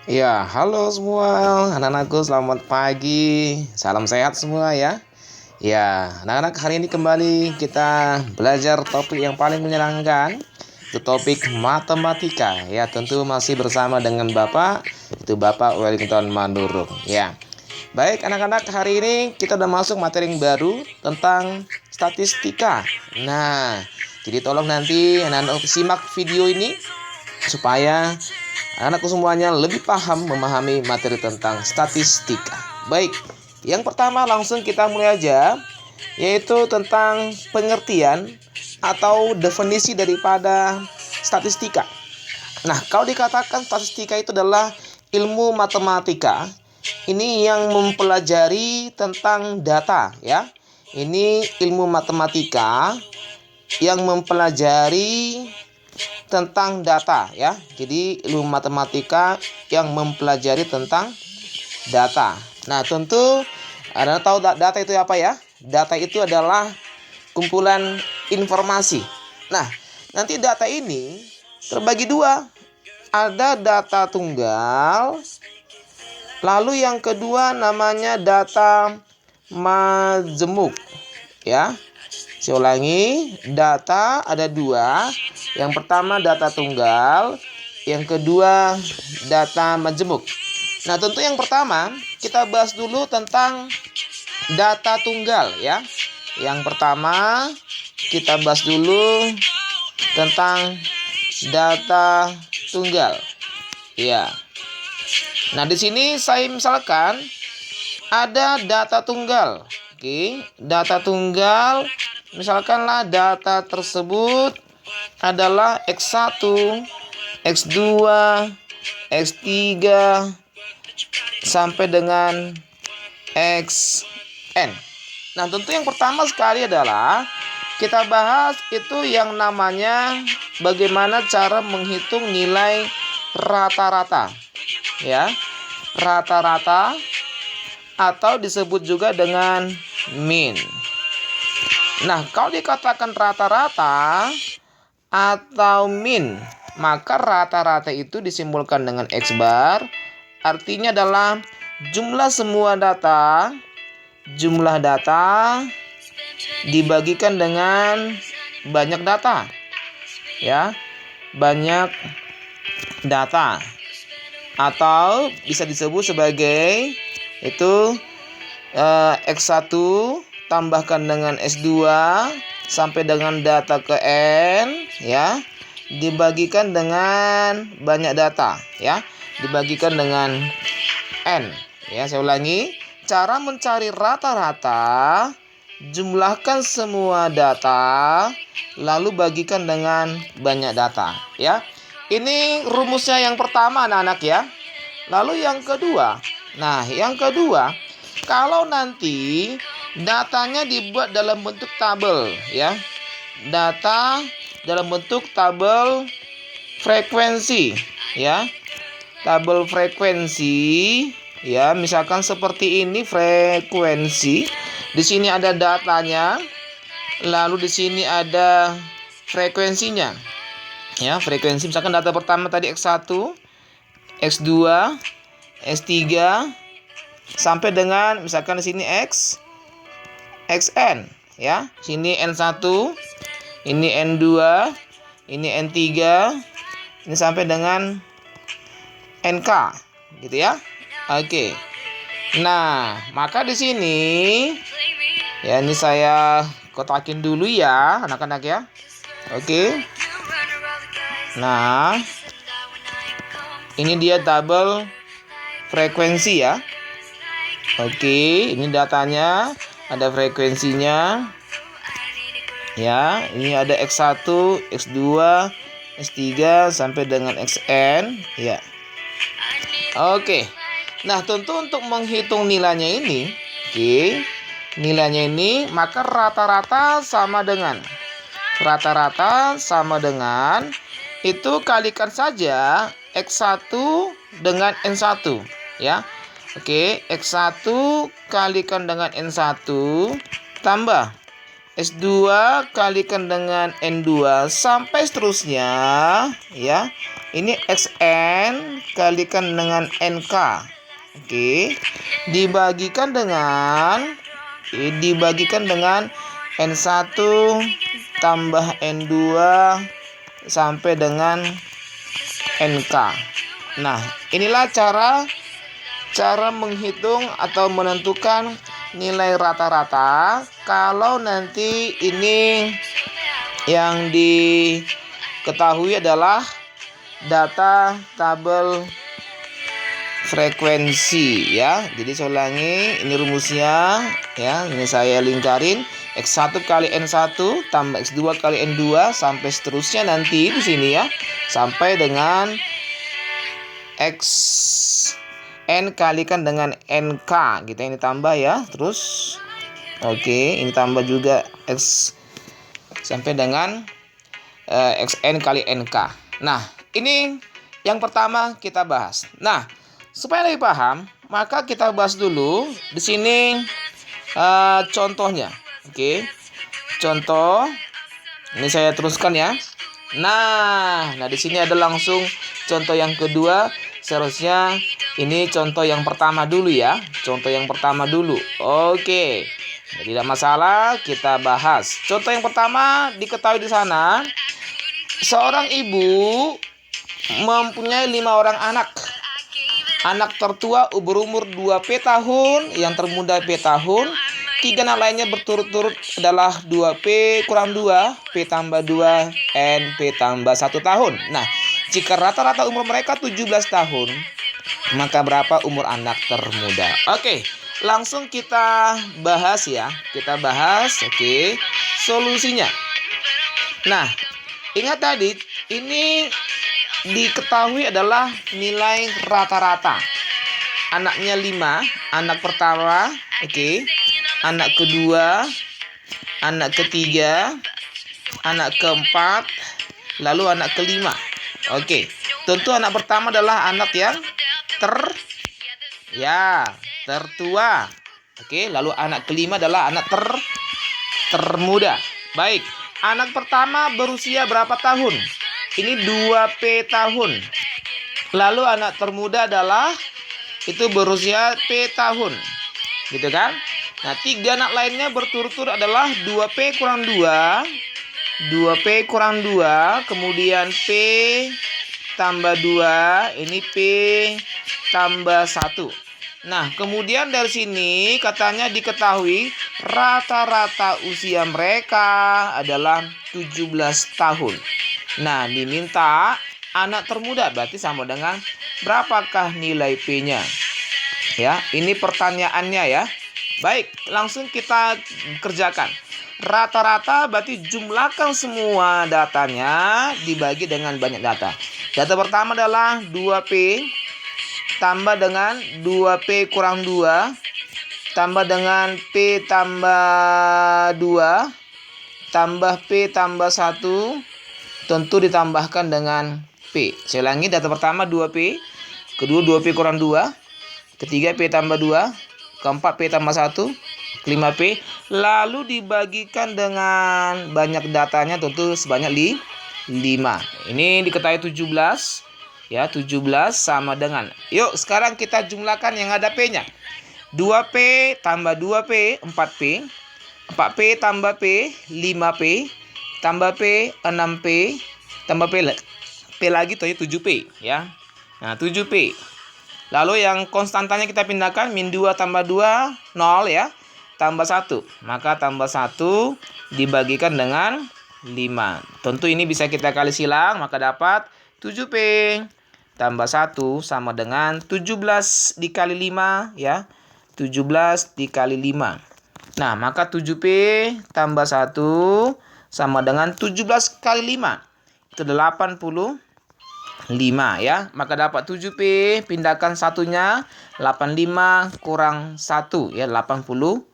Ya, halo semua anak-anakku, selamat pagi. Salam sehat semua ya. Ya, anak-anak, hari ini kembali kita belajar topik yang paling menyenangkan. Itu topik matematika. Ya, tentu masih bersama dengan Bapak Wellington Mandurung. Ya. Baik anak-anak, hari ini kita udah masuk materi yang baru tentang statistika. Nah, jadi tolong nanti anak-anak simak video ini supaya anakku semuanya lebih paham memahami materi tentang statistika. Baik, yang pertama langsung kita mulai aja, yaitu tentang pengertian atau definisi daripada statistika. Nah, kalau dikatakan statistika itu adalah ilmu matematika, ini yang mempelajari tentang data ya. Ini ilmu matematika yang mempelajari tentang data ya. Jadi ilmu matematika yang mempelajari tentang data. Nah, tentu Anda tahu data itu apa ya? Data itu adalah kumpulan informasi. Nah, nanti data ini terbagi dua. Ada data tunggal, lalu yang kedua namanya data majemuk ya. Saya ulangi, data ada dua. Yang pertama data tunggal, yang kedua data majemuk. Nah, tentu yang pertama kita bahas dulu tentang data tunggal ya. Yang pertama kita bahas dulu tentang data tunggal. Ya. Nah, di sini saya misalkan ada data tunggal. Oke, data tunggal misalkanlah data tersebut adalah X1, X2, X3 sampai dengan Xn. Nah, tentu yang pertama sekali adalah kita bahas itu yang namanya bagaimana cara menghitung nilai rata-rata. Ya, rata-rata atau disebut juga dengan mean. Nah, kalau dikatakan rata-rata atau mean, maka rata-rata itu disimbolkan dengan X bar. Artinya adalah jumlah semua data, dibagikan dengan banyak data. Ya, banyak data. Atau bisa disebut sebagai itu X1 tambahkan dengan S2 sampai dengan data ke N ya, dibagikan dengan banyak data ya, dibagikan dengan N ya. Saya ulangi, cara mencari rata-rata, jumlahkan semua data lalu bagikan dengan banyak data ya. Ini rumusnya yang pertama anak-anak ya. Lalu yang kedua, kalau nanti datanya dibuat dalam bentuk tabel ya. Data dalam bentuk tabel frekuensi ya. Tabel frekuensi ya, misalkan seperti ini frekuensi. Di sini ada datanya, lalu di sini ada frekuensinya. Ya, frekuensi misalkan data pertama tadi X1, X2, S3 sampai dengan misalkan di sini XN ya. Sini N1, ini N2, ini N3, ini sampai dengan NK gitu ya. Oke. Nah, maka di sini ya, ini saya kotakin dulu ya anak-anak ya. Oke. Nah, ini dia tabel frekuensi ya. Oke, ini datanya, ada frekuensinya. Ya, ini ada X1, X2, S3 sampai dengan Xn ya. Oke. Nah, tentu untuk menghitung nilainya ini, nilainya ini maka rata-rata sama dengan itu kalikan saja X1 dengan N1 ya. Oke, X1 kalikan dengan N1 tambah S2 kalikan dengan N2 sampai seterusnya ya. Ini XN kalikan dengan NK. Oke. Dibagikan dengan N1 tambah N2 sampai dengan NK. Nah, inilah cara menghitung atau menentukan nilai rata-rata kalau nanti ini yang diketahui adalah data tabel frekuensi ya. Jadi saya ulangi, ini rumusnya ya. Ini saya lingkarin X1 kali N1 tambah X2 kali N2 sampai seterusnya nanti di sini ya. Sampai dengan XN kalikan dengan NK gitu. Ini tambah ya. Terus oke, ini tambah juga X sampai dengan XN kali NK. Nah, ini yang pertama kita bahas. Nah, supaya lebih paham, maka kita bahas dulu di sini contohnya. Oke. Contoh. Ini saya teruskan ya. Nah, di sini ada langsung contoh yang kedua. Seharusnya ini contoh yang pertama dulu ya. Contoh yang pertama dulu. Oke. Tidak masalah, kita bahas. Contoh yang pertama diketahui di sana. Seorang ibu mempunyai 5 orang anak. Anak tertua berumur 2P tahun, yang termuda P tahun. 3 anak lainnya berturut-turut adalah 2P kurang 2, P tambah 2, N P tambah 1 tahun. Nah, jika rata-rata umur mereka 17 tahun, maka berapa umur anak termuda? Oke, langsung kita bahas ya. Kita bahas, oke, solusinya. Nah, ingat tadi, ini diketahui adalah nilai rata-rata. Anaknya 5, anak pertama, oke, anak kedua, anak ketiga, anak keempat, lalu anak kelima. Oke, tentu anak pertama adalah anak yang tertua. Oke, lalu anak kelima adalah anak termuda. Baik, anak pertama berusia berapa tahun? Ini 2P tahun. Lalu anak termuda adalah itu berusia P tahun. Gitu kan? Nah, 3 anak lainnya berturut-turut adalah 2P kurang 2, 2P kurang 2, kemudian P tambah 2, ini P tambah 1. Nah, kemudian dari sini katanya diketahui rata-rata usia mereka adalah 17 tahun. Nah, diminta anak termuda, berarti sama dengan berapakah nilai P-nya? Ya, ini pertanyaannya ya. Baik, langsung kita kerjakan. Rata-rata berarti jumlahkan semua datanya dibagi dengan banyak data. Data pertama adalah 2P tambah dengan 2P kurang 2 tambah dengan P tambah 2 tambah P tambah 1, tentu ditambahkan dengan P. Saya ulangi, data pertama 2P, kedua 2P kurang 2, ketiga P tambah 2, keempat P tambah 1, kelima P, lalu dibagikan dengan banyak datanya tentu sebanyak 5. Ini diketahui 17. Ya, 17 sama dengan. Yuk, sekarang kita jumlahkan yang ada P-nya. 2P tambah 2P, 4P. 4P tambah P, 5P. Tambah P, 6P. Tambah P lagi, 7P. Ya. Nah, 7P. Lalu yang konstantanya kita pindahkan, min 2 tambah 2, 0 ya. Tambah 1. Maka tambah 1 dibagikan dengan 5. Tentu ini bisa kita kali silang, maka dapat 7P tambah 1 sama dengan 17 dikali 5 ya. 17 dikali 5. Nah, maka 7P tambah 1 sama dengan 17 kali 5. Itu 85 ya. Maka dapat 7P, pindahkan satunya, 85 kurang 1 ya, 84.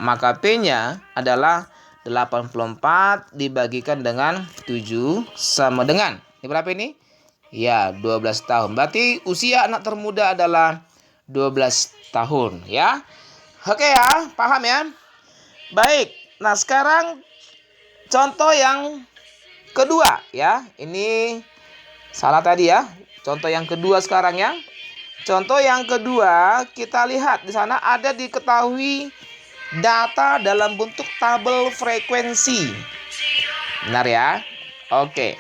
Maka P-nya adalah 84 dibagikan dengan 7 sama dengan. Ini berapa ini? Ya, 12 tahun. Berarti usia anak termuda adalah 12 tahun ya. Oke ya, paham ya? Baik. Nah, sekarang contoh yang kedua ya. Ini Salah tadi ya. Contoh yang kedua sekarang ya. Contoh yang kedua, kita lihat di sana ada diketahui data dalam bentuk tabel frekuensi. Benar ya? Oke.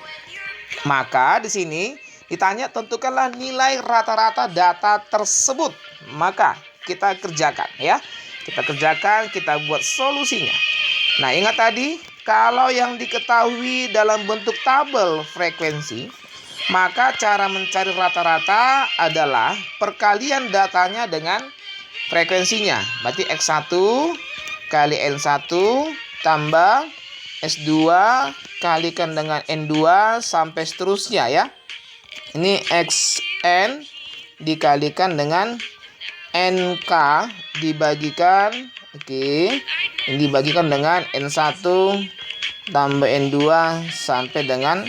Maka di sini ditanya tentukanlah nilai rata-rata data tersebut. Maka kita kerjakan ya. Kita kerjakan, kita buat solusinya. Nah, ingat tadi kalau yang diketahui dalam bentuk tabel frekuensi, maka cara mencari rata-rata adalah perkalian datanya dengan frekuensinya. Berarti X1 kali N1 tambah S2 kalikan dengan N2 sampai seterusnya ya. Ini XN dikalikan dengan NK dibagikan, ini dibagikan dengan N1 tambah N2 sampai dengan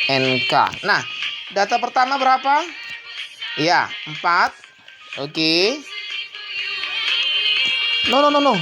NK. Nah, data pertama berapa? Ya, 4. Oke. No.